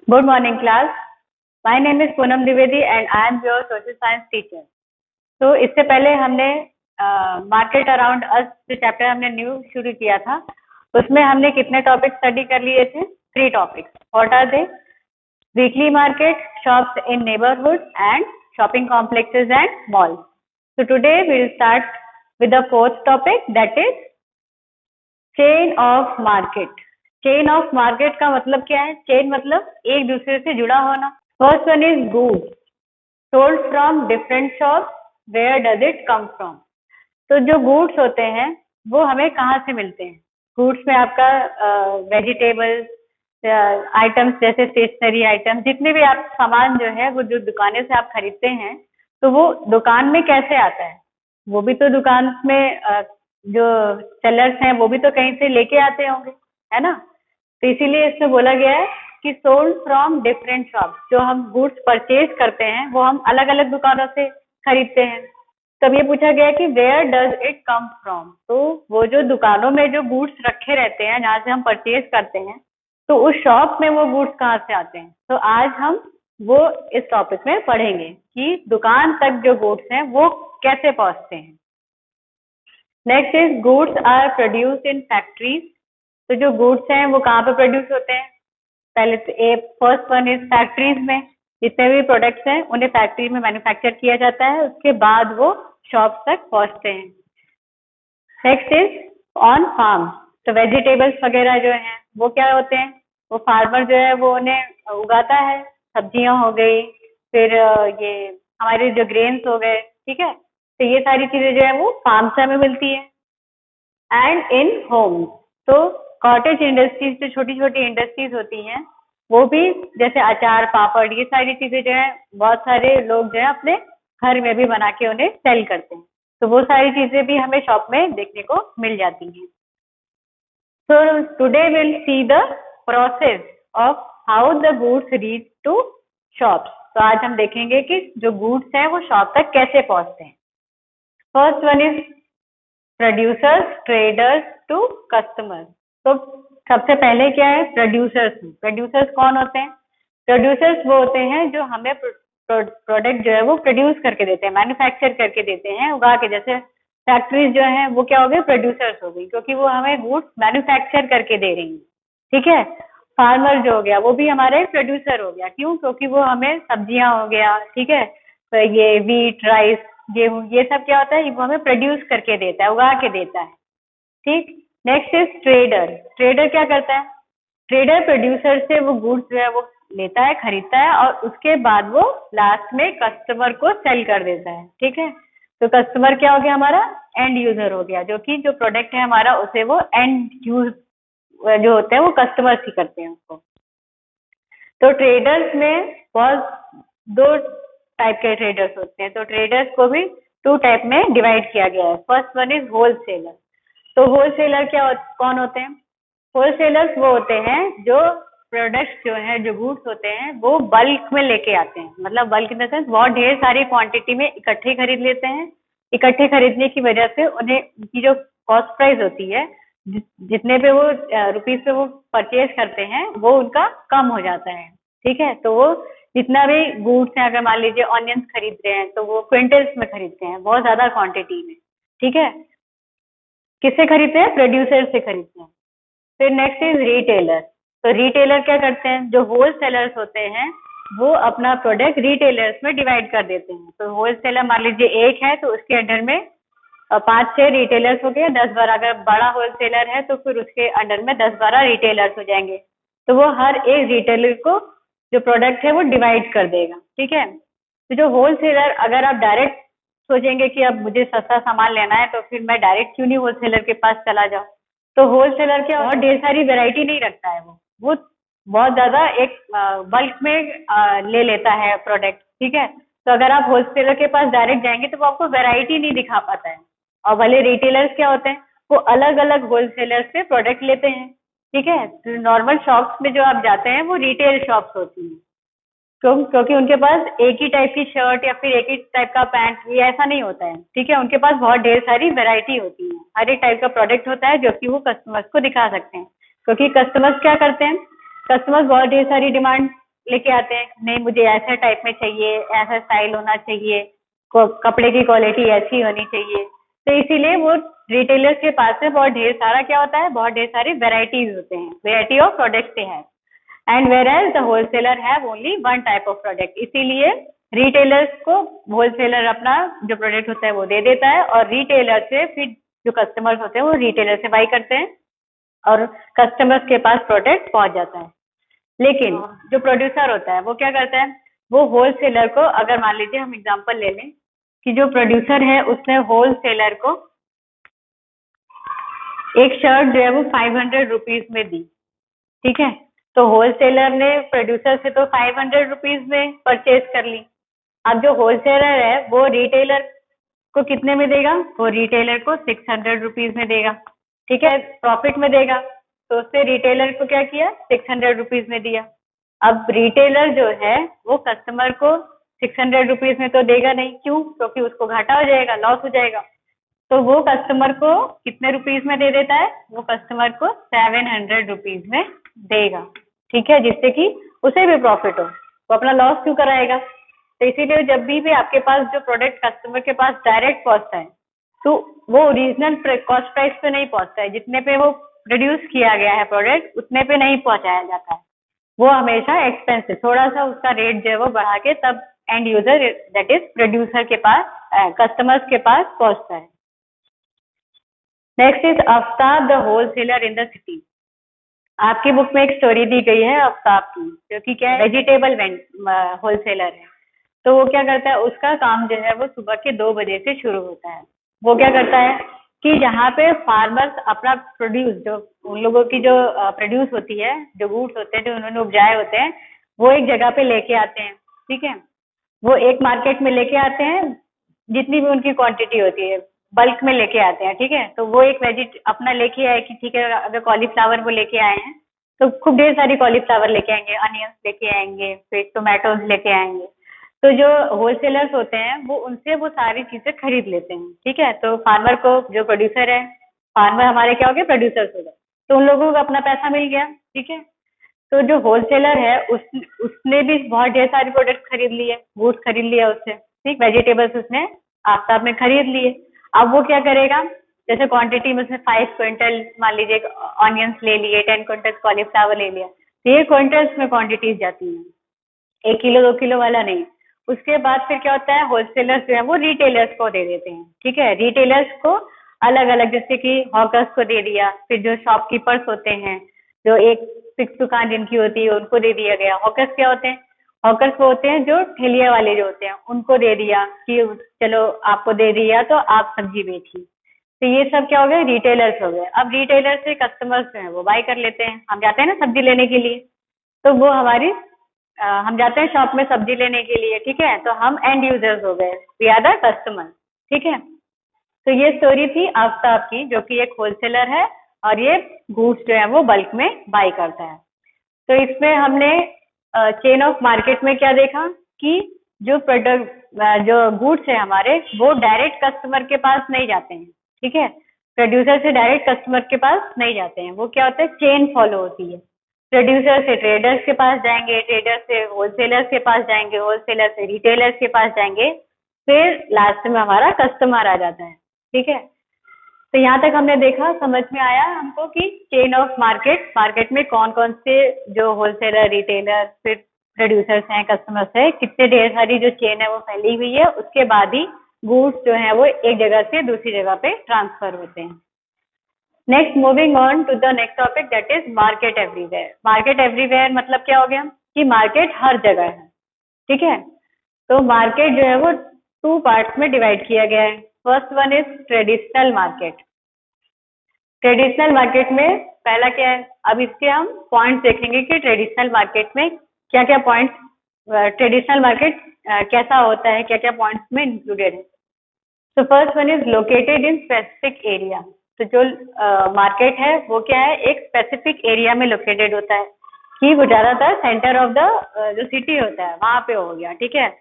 Good morning, class. My name is Poonam Dwivedi and I am your social science teacher. तो इससे पहले हमने market around us जो chapter हमने new शुरू किया था, उसमें हमने कितने टॉपिक स्टडी कर लिए थे? 3 topics. What are they? Weekly market, shops in neighbourhood and shopping complexes and malls. So today we will start with the 4th topic, that is chain of market. Chain of market का मतलब क्या है? Chain मतलब एक दूसरे से जुड़ा होना. First one is goods sold from different shops. Where does it come from? तो जो गुड्स होते हैं वो हमें कहाँ से मिलते हैं? गुड्स में आपका वेजिटेबल्स आइटम्स जैसे स्टेशनरी आइटम्स, जितने भी आप सामान जो है वो जो दुकानें से आप खरीदते हैं, तो वो दुकान में कैसे आता है? वो भी तो दुकान में जो सेलर्स हैं वो भी तो कहीं से लेके आते होंगे, है ना? तो इसीलिए इसमें बोला गया है कि सोल्ड फ्रॉम डिफरेंट शॉप. जो हम गुड्स परचेज करते हैं वो हम अलग अलग दुकानों से खरीदते हैं. तब ये पूछा गया कि where does it come from. तो वो जो दुकानों में जो गुड्स रखे रहते हैं जहाँ से हम परचेज करते हैं, तो उस शॉप में वो गुड्स कहाँ से आते हैं. तो आज हम वो इस टॉपिक में पढ़ेंगे कि दुकान तक जो गुड्स हैं वो कैसे पहुंचते हैं. Next is goods are produced in factories. तो जो गुड्स हैं वो कहाँ पे प्रोड्यूस होते हैं? पहले तो फर्स्ट वन इज फैक्ट्रीज में. जितने भी प्रोडक्ट्स हैं उन्हें फैक्ट्री में मैन्युफैक्चर किया जाता है, उसके बाद वो शॉप तक पहुंचते हैं. Next is on farm. तो वेजिटेबल्स वगैरह जो हैं वो क्या होते हैं? वो फार्मर जो है वो उन्हें उगाता है. सब्जियां हो गई, फिर ये हमारे जो ग्रेन्स हो गए, ठीक है. तो ये सारी चीजें जो है वो फार्म से हमें मिलती है. एंड इन होम्स, तो कॉटेज इंडस्ट्रीज, जो छोटी छोटी इंडस्ट्रीज होती हैं, वो भी जैसे अचार, पापड़, ये सारी चीजें जो है बहुत सारे लोग जो है अपने घर में भी बना के उन्हें सेल करते हैं. तो वो सारी चीजें भी हमें शॉप में देखने को मिल जाती हैं. So today will see the process of how the goods reach to shops. तो आज हम देखेंगे कि जो गुड्स हैं वो शॉप तक कैसे पहुंचते हैं. First one is producers, traders to customers. तो सबसे पहले क्या है? प्रोड्यूसर्स. प्रोड्यूसर्स कौन होते हैं? प्रोड्यूसर्स वो होते हैं जो हमें प्रोडक्ट जो है वो प्रोड्यूस करके देते हैं, मैन्युफैक्चर करके देते हैं, उगा के. जैसे फैक्ट्रीज जो है वो क्या हो गई? प्रोड्यूसर्स हो गई, क्योंकि वो हमें गुड्स मैन्युफैक्चर करके दे रही हैं, ठीक है. फार्मर जो हो गया वो भी हमारे प्रोड्यूसर हो गया. क्यों? क्योंकि वो हमें सब्जियां हो गया, ठीक है, तो ये वीट, राइस, गेहूं, ये सब क्या होता है? वो हमें प्रोड्यूस करके देता है, उगा के देता है, ठीक. Next is trader. ट्रेडर क्या करता है? ट्रेडर प्रोड्यूसर से वो गुड्स जो है वो लेता है, खरीदता है, और उसके बाद वो लास्ट में कस्टमर को सेल कर देता है, ठीक है. तो कस्टमर क्या हो गया? हमारा एंड यूजर हो गया, जो कि जो प्रोडक्ट है हमारा उसे वो एंड यूज जो होते हैं वो कस्टमर्स ही करते हैं उसको. तो ट्रेडर्स में बहुत 2 टाइप के ट्रेडर्स होते हैं. तो ट्रेडर्स को भी 2 टाइप में डिवाइड किया गया है. First one is wholesaler. तो होलसेलर कौन होते हैं? होलसेलर्स वो होते हैं जो प्रोडक्ट्स जो है, जो गुड्स होते हैं, वो बल्क में लेके आते हैं. मतलब बल्क इन द सेंस बहुत ढेर सारी क्वांटिटी में इकट्ठे खरीद लेते हैं. इकट्ठे खरीदने की वजह से उन्हें उनकी जो कॉस्ट प्राइस होती है, जितने पे वो रुपीज पे वो परचेज करते हैं, वो उनका कम हो जाता है, ठीक है. तो वो जितना भी गुड्स हैं, अगर मान लीजिए ऑनियंस खरीद रहे हैं तो वो क्विंटल्स में खरीदते हैं, बहुत ज्यादा क्वांटिटी में, ठीक है. किससे खरीदते हैं? प्रोड्यूसर से खरीदते हैं. फिर नेक्स्ट इज रिटेलर. तो रिटेलर क्या करते हैं? जो होलसेलर्स होते हैं वो अपना प्रोडक्ट रिटेलर्स में डिवाइड कर देते हैं. तो होलसेलर मान लीजिए एक है तो उसके अंडर में 5-6 रिटेलर्स हो गए, 10-12. अगर बड़ा होलसेलर है तो फिर उसके अंडर में 10-12 रिटेलर्स हो जाएंगे. तो वो हर एक रिटेलर को जो प्रोडक्ट है वो डिवाइड कर देगा, ठीक है. तो जो होलसेलर, अगर आप डायरेक्ट सोचेंगे कि अब मुझे सस्ता सामान लेना है तो फिर मैं डायरेक्ट क्यों नहीं होलसेलर के पास चला जाऊं. तो होलसेलर क्या बहुत ढेर सारी वैरायटी नहीं रखता है, वो बहुत ज्यादा एक बल्क में ले लेता है प्रोडक्ट, ठीक है. तो अगर आप होलसेलर के पास डायरेक्ट जाएंगे तो वो आपको वैरायटी नहीं दिखा पाता है. और भले रिटेलर्स क्या होते हैं? वो अलग अलग होलसेलर्स से प्रोडक्ट लेते हैं, ठीक है. तो नॉर्मल शॉप्स में जो आप जाते हैं वो रिटेल शॉप्स होती हैं. क्योंकि उनके पास एक ही टाइप की शर्ट या फिर एक ही टाइप का पैंट, ये ऐसा नहीं होता है, ठीक है. उनके पास बहुत ढेर सारी वैरायटी होती है, हर एक टाइप का प्रोडक्ट होता है जो कि वो कस्टमर्स को दिखा सकते हैं. क्योंकि कस्टमर्स क्या करते हैं? कस्टमर्स बहुत ढेर सारी डिमांड लेके आते हैं, नहीं मुझे ऐसा टाइप में चाहिए, ऐसा स्टाइल होना चाहिए, कपड़े की क्वालिटी ऐसी होनी चाहिए। तो इसीलिए वो रिटेलर्स के पास में बहुत ढेर सारा क्या होता है, बहुत ढेर सारी वेराइटीज होते हैं, वेराइटी ऑफ प्रोडक्ट्स है। And whereas the wholesaler have only one type of product. इसीलिए रिटेलर्स को होलसेलर अपना जो प्रोडक्ट होता है वो दे देता है, और रिटेलर से फिर जो कस्टमर्स होते हैं वो रिटेलर से बाई करते हैं और कस्टमर्स के पास प्रोडक्ट पहुंच जाता है। लेकिन जो प्रोड्यूसर होता है वो क्या करता है, वो होलसेलर को, अगर मान लीजिए हम एग्जांपल ले लें कि जो प्रोड्यूसर है उसने होलसेलर को एक शर्ट जो है वो 500 रुपीज में दी, ठीक है। तो होलसेलर ने प्रोड्यूसर से तो 500 रुपीज में परचेज कर ली। अब जो होलसेलर है वो रिटेलर को कितने में देगा, वो रिटेलर को 600 रुपीज में देगा, ठीक है, प्रॉफिट में देगा। तो उसने रिटेलर को क्या किया, 600 रुपीज में दिया। अब रिटेलर जो है वो कस्टमर को 600 रुपीज में तो देगा नहीं, क्यों, क्योंकि उसको घाटा हो जाएगा, लॉस हो जाएगा। तो वो कस्टमर को कितने रुपीज में दे देता है, वो कस्टमर को 700 रुपीज में देगा, ठीक है, जिससे कि उसे भी प्रॉफिट हो, वो अपना लॉस क्यों कराएगा। तो इसीलिए जब भी आपके पास जो प्रोडक्ट कस्टमर के पास डायरेक्ट पहुंचता है तो वो ओरिजिनल कॉस्ट प्राइस पे नहीं पहुंचता है, जितने पे वो प्रोड्यूस किया गया है प्रोडक्ट उतने पे नहीं पहुंचाया जाता है, वो हमेशा एक्सपेंसिव थोड़ा सा उसका रेट जो है वो बढ़ा के तब and user that is producer के पास, कस्टमर्स के पास पहुंचता है। Next is Aftab the wholesaler in the city. आपकी बुक में एक स्टोरी दी गई है आफ्ताब की, जो कि क्या है, वेजिटेबल होलसेलर है। तो वो क्या करता है, उसका काम जो है वो सुबह के 2 बजे से शुरू होता है। वो क्या करता है कि जहाँ पे फार्मर्स अपना प्रोड्यूस, जो उन लोगों की जो प्रोड्यूस होती है, जो गुड्स होते हैं जो उन्होंने उपजाए होते हैं, वो एक जगह पे लेके आते हैं, ठीक है। वो एक मार्केट में लेके आते हैं, जितनी भी उनकी क्वांटिटी होती है बल्क में लेके आते हैं, ठीक है। तो वो एक वेजिट अपना लेके आए कि ठीक है, अगर कॉलीफ्लावर वो लेके आए हैं तो खूब ढेर सारी कॉलीफ्लावर लेके आएंगे, अनियंस लेके आएंगे, फिर टोमेटोज लेके आएंगे। तो जो होलसेलर्स होते हैं वो उनसे वो सारी चीजें खरीद लेते हैं, ठीक है। तो फार्मर को, जो प्रोड्यूसर है, फार्मर हमारे क्या हो गए, प्रोड्यूसर्स हो गए, तो उन लोगों को अपना पैसा मिल गया, ठीक है। तो जो होलसेलर है उसने भी बहुत ढेर सारे प्रोडक्ट खरीद लिए, गुड्स खरीद लिया उससे, ठीक, वेजिटेबल्स उसने आफ्ताब में खरीद लिए। अब वो क्या करेगा, जैसे क्वांटिटी में उसने 5 क्विंटल मान लीजिए ऑनियंस ले लिए, 10 क्विंटल कॉलीफ्लावर ले लिया, तो ये क्विंटल्स में क्वांटिटीज जाती हैं, 1 किलो 2 किलो वाला नहीं। उसके बाद फिर क्या होता है, होलसेलर्स जो है वो रिटेलर्स को दे देते हैं, ठीक है। रिटेलर्स को अलग अलग, जैसे कि हॉकर्स को दे दिया, फिर जो शॉपकीपर्स होते हैं, जो एक फिक्स दुकान जिनकी होती है उनको दे दिया गया। हॉकर्स क्या होते हैं, हॉकर्स वो होते हैं जो ठेलिया वाले जो होते हैं, उनको दे दिया कि चलो आपको दे दिया तो आप सब्जी बेचिए। तो ये सब क्या हो गए, रिटेलर्स हो गए। अब रिटेलर से कस्टमर्स जो है वो बाय कर लेते हैं, हम जाते हैं ना सब्जी लेने के लिए, तो वो हमारी हम जाते हैं शॉप में सब्जी लेने के लिए, ठीक है, तो हम एंड यूजर्स हो गए, वी आर द कस्टमर, ठीक है। तो ये स्टोरी थी आफ्ताब की, जो कि एक होलसेलर है और ये गुड्स जो है वो बल्क में बाय करता है। तो इसमें हमने चेन ऑफ मार्केट में क्या देखा कि जो प्रोडक्ट, जो गुड्स है हमारे, वो डायरेक्ट कस्टमर के पास नहीं जाते हैं, ठीक है, प्रोड्यूसर से डायरेक्ट कस्टमर के पास नहीं जाते हैं। वो क्या होता है, चेन फॉलो होती है, प्रोड्यूसर से ट्रेडर्स के पास जाएंगे, ट्रेडर से होलसेलर्स के पास जाएंगे, होलसेलर से रिटेलर्स के पास जाएंगे, फिर लास्ट में हमारा कस्टमर आ जाता है, ठीक है। तो यहाँ तक हमने देखा, समझ में आया हमको कि चेन ऑफ मार्केट, मार्केट में कौन कौन से जो होलसेलर, रिटेलर, फिर प्रोड्यूसर्स हैं, कस्टमर्स है, कितने ढेर सारी जो चेन है वो फैली हुई है, उसके बाद ही गुड्स जो है वो एक जगह से दूसरी जगह पे ट्रांसफर होते हैं। Next, moving on to the next topic, that is market everywhere. Market everywhere मतलब क्या हो गया कि मार्केट हर जगह है, ठीक है। तो मार्केट जो है वो 2 पार्ट्स में डिवाइड किया गया है। First one is traditional market. Traditional market में पहला क्या है, अब इसके हम पॉइंट्स देखेंगे कि ट्रेडिशनल मार्केट में क्या क्या पॉइंट्स, ट्रेडिशनल मार्केट कैसा होता है, क्या क्या पॉइंट्स में इंक्लूडेड है। तो first one is located in specific area. तो जो मार्केट है वो क्या है, एक स्पेसिफिक एरिया में लोकेटेड होता है, कि वो ज्यादातर सेंटर ऑफ द जो सिटी होता है वहां पे हो गया, ठीक है।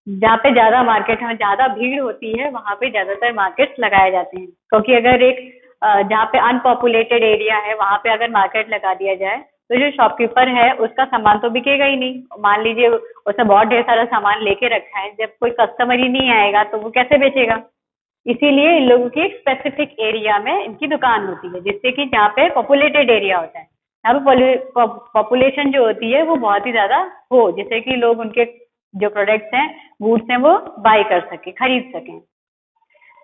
जहाँ पे ज्यादा मार्केट है, ज्यादा भीड़ होती है, वहां पे ज्यादातर मार्केट्स लगाए जाते हैं। क्योंकि अगर एक जहाँ पे अनपॉपुलेटेड एरिया है वहां पे अगर मार्केट लगा दिया जाए तो जो शॉपकीपर है उसका सामान तो बिकेगा ही नहीं। मान लीजिए उसने बहुत ढेर सारा सामान लेके रखा है, जब कोई कस्टमर ही नहीं आएगा तो वो कैसे बेचेगा। इसीलिए इन लोगों की एक स्पेसिफिक एरिया में इनकी दुकान होती है, जिससे कि जहाँ पे पॉपुलेटेड एरिया होता है, यहाँ पे पॉपुलेशन जो होती है वो बहुत ही ज्यादा हो, जिससे कि लोग उनके जो प्रोडक्ट्स हैं, गुड्स हैं, वो बाय कर सके, खरीद सकें।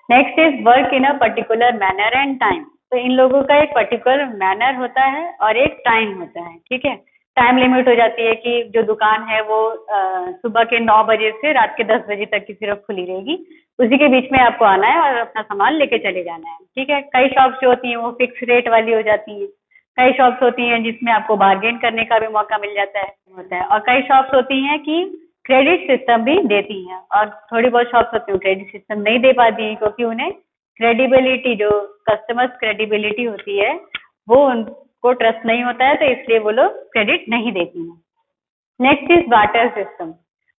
Next is work in a particular manner and time. तो इन लोगों का एक पर्टिकुलर मैनर होता है और एक टाइम होता है, ठीक है। टाइम लिमिट हो जाती है कि जो दुकान है वो सुबह के 9 बजे से रात के 10 बजे तक की सिर्फ खुली रहेगी, उसी के बीच में आपको आना है और अपना सामान लेके चले जाना है, ठीक है। कई शॉप्स जो होती हैं वो फिक्स रेट वाली हो जाती हैं, कई शॉप्स होती हैं जिसमें आपको बार्गेन करने का भी मौका मिल जाता है होता है, और कई शॉप्स होती हैं कि क्रेडिट सिस्टम भी देती हैं, और थोड़ी बहुत शॉप्स होती हैं क्रेडिट सिस्टम नहीं दे पाती हैं, क्योंकि उन्हें क्रेडिबिलिटी, जो कस्टमर्स क्रेडिबिलिटी होती है वो उनको ट्रस्ट नहीं होता है, तो इसलिए वो लोग क्रेडिट नहीं देती हैं। Next is barter system.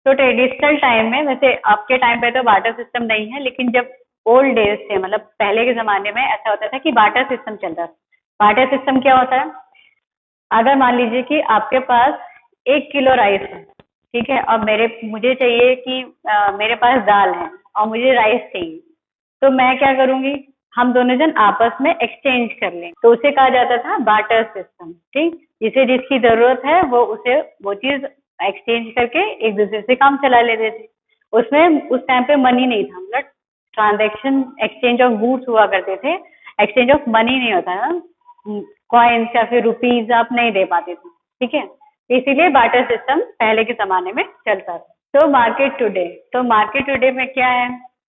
तो ट्रेडिशनल टाइम में, वैसे आपके टाइम पे तो बार्टर सिस्टम नहीं है, लेकिन जब ओल्ड डेज थे, मतलब पहले के जमाने में ऐसा होता था कि बार्टर सिस्टम चलता था। बार्टर सिस्टम क्या होता है, अगर मान लीजिए कि आपके पास 1 किलो राइस है, ठीक है, और मुझे चाहिए कि मेरे पास दाल है और मुझे राइस चाहिए, तो मैं क्या करूंगी, हम दोनों जन आपस में एक्सचेंज कर लें, तो उसे कहा जाता था बार्टर सिस्टम, ठीक। जिसे जिसकी जरूरत है वो उसे वो चीज एक्सचेंज करके एक दूसरे से काम चला लेते थे। उसमें उस टाइम पे मनी नहीं था, मतलब ट्रांजैक्शन एक्सचेंज ऑफ गुड्स हुआ करते थे, एक्सचेंज ऑफ मनी नहीं होता था, कॉइन्स या फिर रुपीज आप नहीं दे पाते थे, ठीक है। इसीलिए बार्टर सिस्टम पहले के जमाने में चलता था। तो मार्केट टुडे में क्या है,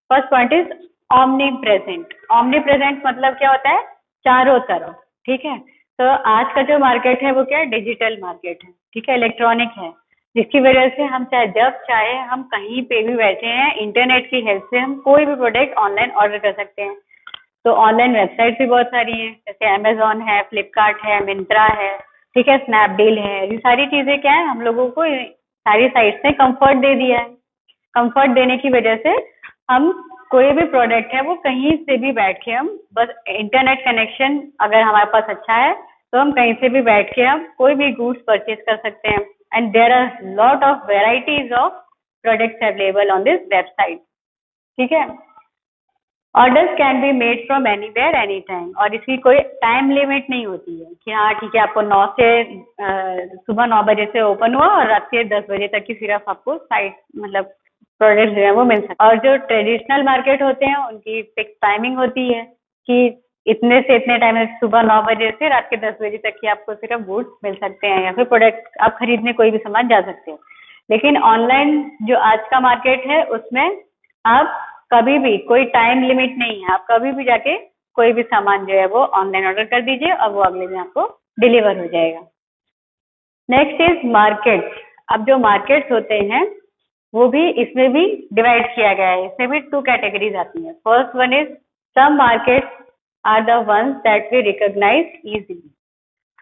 first point is omni present. Omni present मतलब क्या होता है, चारों तरफ, ठीक है। तो आज का जो मार्केट है वो क्या है, डिजिटल मार्केट है, ठीक है, इलेक्ट्रॉनिक है, जिसकी वजह से हम चाहे जब चाहे हम कहीं पे भी बैठे हैं, इंटरनेट की हेल्प से हम कोई भी प्रोडक्ट ऑनलाइन ऑर्डर कर सकते हैं। तो ऑनलाइन वेबसाइट भी बहुत सारी हैं, जैसे अमेजोन है, फ्लिपकार्ट है, मिंत्रा है, ठीक है, स्नैपडील है। ये सारी चीजें क्या है, हम लोगों को सारी साइट्स ने कंफर्ट दे दिया है। कंफर्ट देने की वजह से हम कोई भी प्रोडक्ट है वो कहीं से भी बैठ के, हम बस इंटरनेट कनेक्शन अगर हमारे पास अच्छा है तो हम कहीं से भी बैठ के हम कोई भी गुड्स परचेज कर सकते हैं। And there are lot of varieties of products available on this website, ठीक है। Orders can be made from anywhere any time, और इसकी कोई टाइम लिमिट नहीं होती है कि हाँ ठीक है, आपको सुबह 9 बजे से ओपन हुआ और रात के 10 बजे तक की सिर्फ आपको साइट, मतलब प्रोडक्ट जो है वो मिल सकता है। और जो ट्रेडिशनल मार्केट होते हैं उनकी फिक्स टाइमिंग होती है कि इतने से इतने टाइम में, सुबह 9 बजे से रात के 10 बजे तक की आपको सिर्फ गुड्स मिल सकते हैं, या फिर प्रोडक्ट आप खरीदने कोई भी सामान जा सकते हो। लेकिन ऑनलाइन जो आज का मार्केट है उसमें आप कभी भी, कोई टाइम लिमिट नहीं है, आप कभी भी जाके कोई भी सामान जो है वो ऑनलाइन ऑर्डर कर दीजिए और वो अगले दिन आपको डिलीवर हो जाएगा। Next is market. अब जो मार्केट्स होते हैं वो भी, इसमें भी डिवाइड किया गया है, इसमें भी 2 कैटेगरीज आती हैं। First one is some markets are the ones that we recognise easily.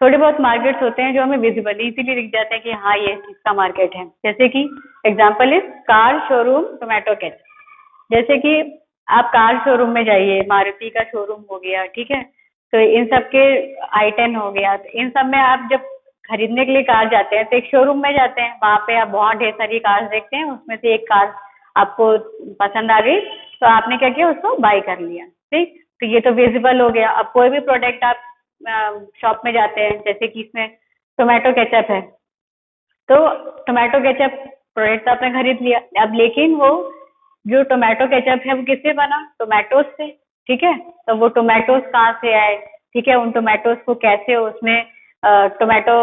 थोड़े बहुत मार्केट्स होते हैं जो हमें विजिबली इजीली दिख जाते हैं कि हाँ ये इसका मार्केट है, जैसे कि example is car showroom tomato ketchup. जैसे कि आप कार शोरूम में जाइए, मारुति का शोरूम हो गया, ठीक है, तो इन सब के i10 हो गया, तो इन सब में आप जब खरीदने के लिए कार जाते हैं तो एक शोरूम में जाते हैं, वहां पे आप बहुत ढेर सारी कार देखते हैं, उसमें से एक कार आपको पसंद आ गई तो आपने क्या किया, उसको बाय कर लिया, ठीक। तो ये तो विजिबल हो गया। अब कोई भी प्रोडक्ट आप शॉप में जाते हैं, जैसे कि इसमें टोमेटो केचप है, तो टोमेटो केचप प्रोडक्ट तो आपने खरीद लिया, अब लेकिन वो जो टोमेटो केचप है वो किससे बना, टोमेटोज से, ठीक है। तो वो टोमेटोज कहाँ से आए, ठीक है, उन टोमेटोज को कैसे उसमें टोमेटो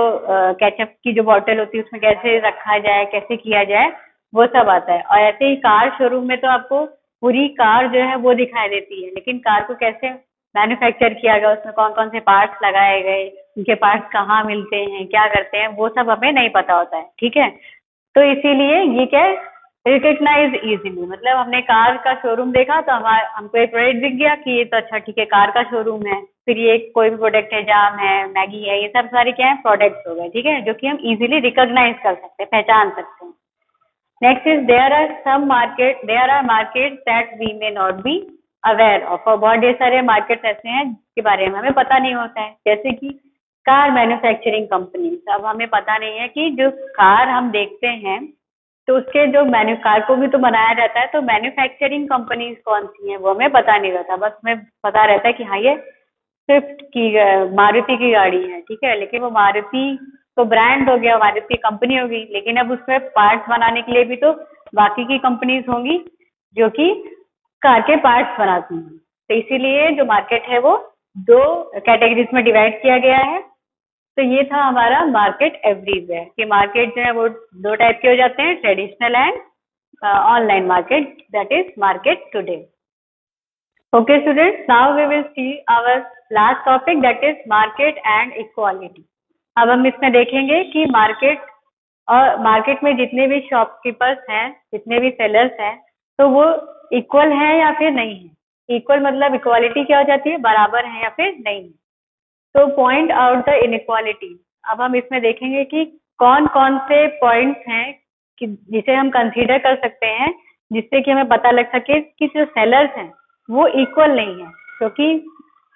केचप की जो बॉटल होती है उसमें कैसे रखा जाए, कैसे किया जाए, वो सब आता है। और ऐसे ही कार शोरूम में तो आपको पूरी कार जो है वो दिखाई देती है, लेकिन कार को कैसे मैन्युफैक्चर किया गया, उसमें कौन कौन से पार्ट्स लगाए गए, उनके पार्ट्स कहाँ मिलते हैं, क्या करते हैं, वो सब हमें नहीं पता होता है, ठीक है। तो इसीलिए ये क्या है, रिकग्नाइज इजीली, मतलब हमने कार का शोरूम देखा तो हमको एक प्रोडक्ट दिख गया कि ये तो अच्छा ठीक है कार का शोरूम है, फिर ये कोई भी प्रोडक्ट है, जाम है, मैगी है, ये सब सारे क्या है, प्रोडक्ट्स हो गए, ठीक है, जो कि हम इजीली रिकॉग्नाइज कर सकते हैं, पहचान सकते हैं। Next is there are market that we may not be aware of. और बहुत ढेर सारे मार्केट्स ऐसे हैं जिसके बारे में हमें पता नहीं होता है, जैसे कि कार मैन्युफैक्चरिंग कंपनी। अब हमें पता नहीं है कि जो कार हम देखते हैं तो उसके जो कार को भी तो बनाया जाता है, तो मैन्युफैक्चरिंग कंपनीज कौन सी हैं वो हमें पता नहीं रहता। बस हमें पता रहता है कि हाँ ये स्विफ्ट की मारुति की गाड़ी है, ठीक है। लेकिन वो मारुति तो ब्रांड हो गया, मारुति कंपनी होगी, लेकिन अब उसमें पार्ट्स बनाने के लिए भी तो बाकी की कंपनीज होंगी जो कि कार के पार्ट्स बनाती हैं। तो इसीलिए जो मार्केट है वो दो कैटेगरीज में डिवाइड किया गया है। तो ये था हमारा मार्केट एवरीवेयर कि मार्केट जो है वो दो टाइप के हो जाते हैं, traditional and online market, that is market today. Okay students, now we will see our last topic, that is market and equality. अब हम इसमें देखेंगे कि मार्केट और मार्केट में जितने भी शॉपकीपर्स हैं, जितने भी सेलर्स हैं, तो वो इक्वल है या फिर नहीं है। इक्वल मतलब इक्वालिटी क्या हो जाती है, बराबर है या फिर नहीं है। तो पॉइंट आउट द इनइक्वालिटी। अब हम इसमें देखेंगे कि कौन कौन से पॉइंट्स हैं कि जिसे हम कंसीडर कर सकते हैं जिससे कि हमें पता लग सके कि जो सेलर्स हैं वो इक्वल नहीं है, क्योंकि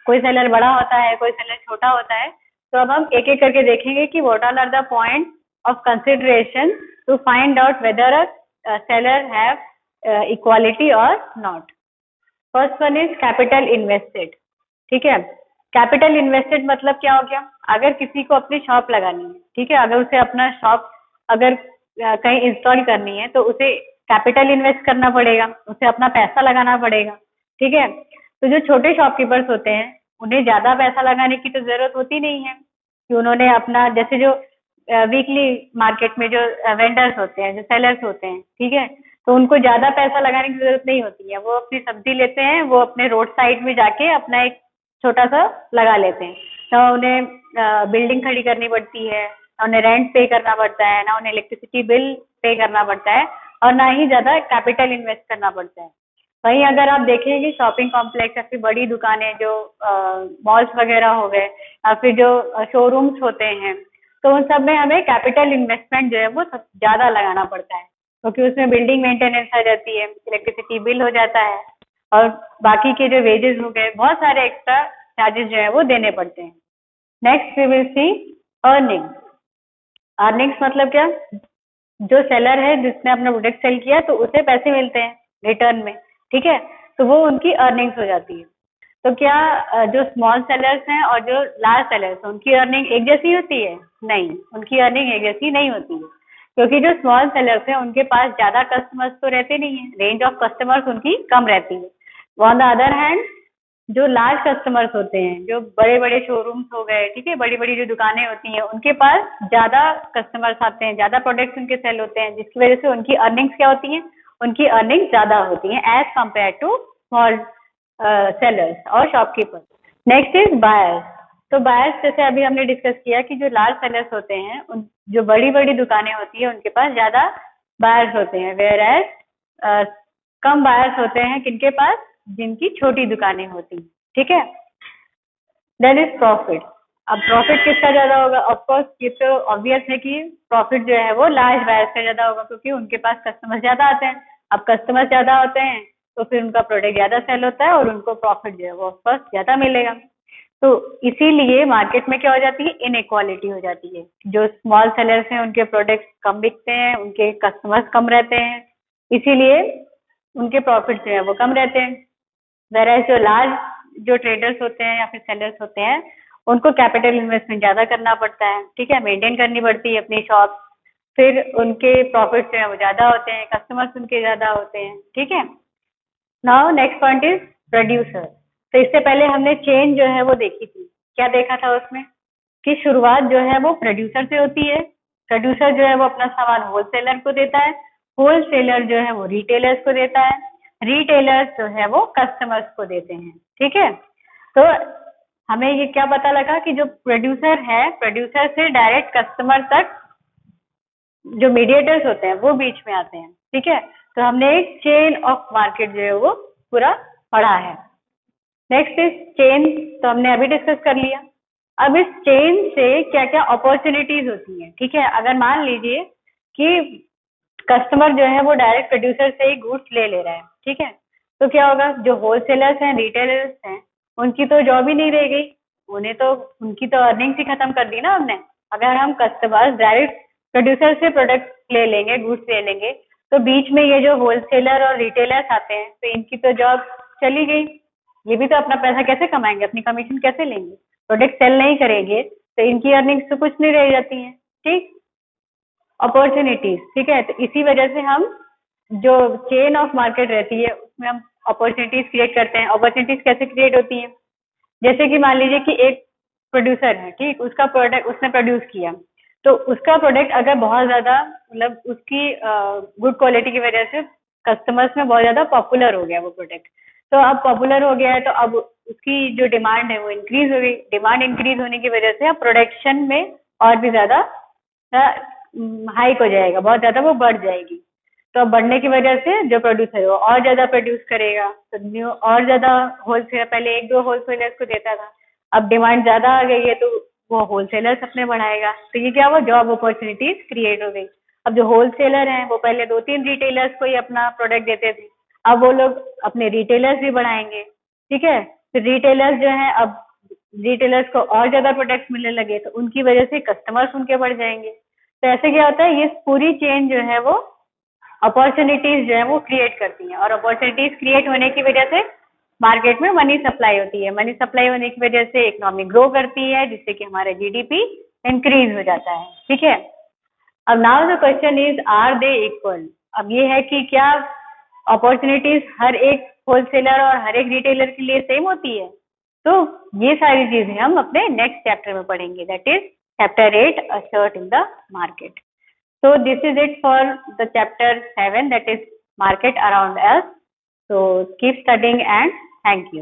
कोई सेलर बड़ा होता है, कोई सेलर छोटा होता है। तो अब हम एक एक करके देखेंगे कि what all are the point of consideration to find out whether a seller have equality or not. First one is capital invested, ठीक है। कैपिटल इन्वेस्टेड मतलब क्या हो गया, अगर किसी को अपनी शॉप लगानी है, ठीक है, अगर उसे अपना शॉप अगर कहीं इंस्टॉल करनी है तो उसे कैपिटल इन्वेस्ट करना पड़ेगा, उसे अपना पैसा लगाना पड़ेगा, ठीक है। तो जो छोटे शॉपकीपर्स होते हैं उन्हें ज्यादा पैसा लगाने की तो जरूरत होती नहीं है कि उन्होंने अपना, जैसे जो वीकली मार्केट में जो वेंडर्स होते हैं, जो सेलर्स होते हैं, ठीक है, तो उनको ज्यादा पैसा लगाने की जरूरत नहीं होती है। वो अपनी सब्जी लेते हैं, वो अपने रोड साइड में जाके अपना एक छोटा सा लगा लेते हैं। ना उन्हें बिल्डिंग खड़ी करनी पड़ती है, ना उन्हें रेंट पे करना पड़ता है, ना उन्हें इलेक्ट्रिसिटी बिल पे करना पड़ता है, और ना ही ज्यादा कैपिटल इन्वेस्ट करना पड़ता है। वहीं अगर आप देखेंगे शॉपिंग कॉम्प्लेक्स या फिर बड़ी दुकानें जो मॉल्स वगैरह हो गए या फिर जो शोरूम्स होते हैं, तो उन सब में हमें कैपिटल इन्वेस्टमेंट जो है वो सब ज्यादा लगाना पड़ता है, क्योंकि उसमें बिल्डिंग मेंटेनेंस आ जाती है, इलेक्ट्रिसिटी बिल हो जाता है, और बाकी के जो वेजेस हो गए, बहुत सारे एक्स्ट्रा चार्जेस जो है वो देने पड़ते हैं। Next we will see earnings. Earnings मतलब क्या, जो सेलर है जिसने अपना प्रोडक्ट सेल किया तो उसे पैसे मिलते हैं रिटर्न में, ठीक है, तो वो उनकी अर्निंग्स हो जाती है। तो क्या जो स्मॉल सेलर्स हैं और जो लार्ज सेलर्स हैं उनकी अर्निंग एक जैसी होती है? नहीं, उनकी अर्निंग एक जैसी नहीं होती है, क्योंकि जो स्मॉल सेलर्स हैं उनके पास ज्यादा कस्टमर्स तो रहते नहीं है, रेंज ऑफ कस्टमर्स उनकी कम रहती है। ऑन द अदर हैंड जो लार्ज कस्टमर्स होते हैं, जो बड़े बड़े शोरूम्स हो गए, ठीक है, बड़ी बड़ी जो दुकानें होती हैं, उनके पास ज्यादा कस्टमर्स आते हैं, ज्यादा प्रोडक्ट्स उनके सेल होते हैं, जिसकी वजह से उनकी अर्निंग्स क्या होती हैं, उनकी अर्निंग ज्यादा होती है as compare to small sellers और शॉपकीपर। Next is buyers. तो बायर्स जैसे अभी हमने डिस्कस किया कि जो लार्ज सेलर्स होते हैं, उन जो बड़ी बड़ी दुकानें होती है उनके पास ज्यादा बायर्स होते हैं, वेयर एज कम बायर्स होते हैं किनके पास, जिनकी छोटी दुकानें होती हैं, ठीक है। Then is profit. अब प्रॉफिट किसका ज्यादा होगा, ऑफकोर्स ये तो ऑब्वियस है कि प्रॉफिट जो है वो लार्ज बायर्स का ज्यादा होगा, क्योंकि उनके पास कस्टमर ज्यादा आते हैं। अब कस्टमर ज्यादा होते हैं तो फिर उनका प्रोडक्ट ज्यादा सेल होता है और उनको प्रॉफिट जो है वो ऑफकोर्स ज्यादा मिलेगा। तो इसीलिए मार्केट में क्या हो जाती है, इनइक्वालिटी हो जाती है। जो स्मॉल सेलर्स हैं उनके प्रोडक्ट्स कम बिकते हैं, उनके कस्टमर्स कम रहते हैं, इसीलिए उनके प्रॉफिट जो है वो कम रहते हैं। वेराज जो लार्ज जो ट्रेडर्स होते हैं या फिर सेलर्स होते हैं उनको कैपिटल इन्वेस्टमेंट ज्यादा करना पड़ता है, ठीक है, मेंटेन करनी पड़ती है अपनी शॉप, फिर उनके प्रॉफिट जो है वो ज्यादा होते हैं, कस्टमर्स उनके ज्यादा होते हैं, ठीक है। Now next point is producer. तो इससे पहले हमने चेन जो है वो देखी थी, क्या देखा था उसमें कि शुरुआत जो है वो प्रोड्यूसर से होती है। प्रोड्यूसर जो है वो अपना सामान होलसेलर को देता है, होलसेलर जो है वो रिटेलर्स को देता है, रिटेलर्स जो है वो कस्टमर्स को देते हैं, ठीक है। तो हमें ये क्या पता लगा कि जो प्रोड्यूसर है, प्रोड्यूसर से डायरेक्ट कस्टमर तक जो मीडिएटर्स होते हैं वो बीच में आते हैं, ठीक है। तो हमने एक चेन ऑफ मार्केट जो है वो पूरा पढ़ा है। नेक्स्ट इज चेन, तो हमने अभी डिस्कस कर लिया। अब इस चेन से क्या क्या अपॉर्चुनिटीज होती हैं, ठीक है। अगर मान लीजिए कि कस्टमर जो है वो डायरेक्ट प्रोड्यूसर से ही गुड्स ले रहा है, ठीक है, तो क्या होगा, जो होलसेलर्स हैं, रिटेलर्स हैं, उनकी तो जॉब ही नहीं रह गई, उन्हें तो उनकी तो अर्निंग्स ही खत्म कर दी ना हमने। अगर हम कस्टमर्स डायरेक्ट प्रोड्यूसर से प्रोडक्ट ले लेंगे, गुड्स ले लेंगे, तो बीच में ये जो होलसेलर और रिटेलर्स आते हैं तो इनकी तो जॉब चली गई। ये भी तो अपना पैसा कैसे कमाएंगे, अपनी कमीशन कैसे लेंगे? प्रोडक्ट सेल नहीं करेंगे तो इनकी अर्निंग्स तो कुछ नहीं रह जाती हैं। ठीक, अपॉर्चुनिटीज, ठीक है। तो इसी वजह से हम जो चेन ऑफ मार्केट रहती है उसमें हम अपॉर्चुनिटीज क्रिएट करते हैं। अपॉर्चुनिटीज कैसे क्रिएट होती हैं? जैसे कि मान लीजिए कि एक प्रोड्यूसर है, ठीक, उसका प्रोडक्ट उसने प्रोड्यूस किया, तो उसका प्रोडक्ट अगर बहुत ज्यादा मतलब उसकी गुड क्वालिटी की वजह से कस्टमर्स में बहुत ज्यादा पॉपुलर हो गया वो प्रोडक्ट, तो अब पॉपुलर हो गया है तो अब उसकी जो डिमांड है वो इंक्रीज हो गई। डिमांड इंक्रीज होने की वजह से अब प्रोडक्शन में और भी ज्यादा हाइक हो जाएगा, बहुत ज्यादा वो बढ़ जाएगी। तो अब बढ़ने की वजह से जो प्रोड्यूसर है वो और ज्यादा प्रोड्यूस करेगा, तो न्यू और ज्यादा होलसेलर, पहले एक दो होलसेलर्स को देता था, अब डिमांड ज्यादा आ गई है तो वो होलसेलर्स अपने बढ़ाएगा। तो ये क्या हुआ, जॉब अपॉर्चुनिटीज क्रिएट हो गई। अब जो होलसेलर हैं वो पहले 2-3 रिटेलर्स को ही अपना प्रोडक्ट देते थे, अब वो लोग अपने रिटेलर्स भी बढ़ाएंगे। ठीक है, तो रिटेलर्स जो है, अब रिटेलर्स को और ज्यादा प्रोडक्ट्स मिलने लगे तो उनकी वजह से कस्टमर्स उनके बढ़ जाएंगे। तो ऐसे क्या होता है, ये पूरी चेन जो है वो अपॉर्चुनिटीज जो है वो क्रिएट करती हैं, और अपॉर्चुनिटीज क्रिएट होने की वजह से मार्केट में मनी सप्लाई होती है। मनी सप्लाई होने की वजह से इकोनॉमी ग्रो करती है, जिससे कि हमारा जीडीपी इंक्रीज हो जाता है। ठीक है, अब now the question is, are they equal? अब ये है कि क्या अपॉर्चुनिटीज हर एक होलसेलर और हर एक रिटेलर के लिए सेम होती है? तो ये सारी चीजें हम अपने नेक्स्ट चैप्टर में पढ़ेंगे, that is chapter 8, assert in the market. So this is it for the chapter 7, that is market around us. So keep studying and thank you.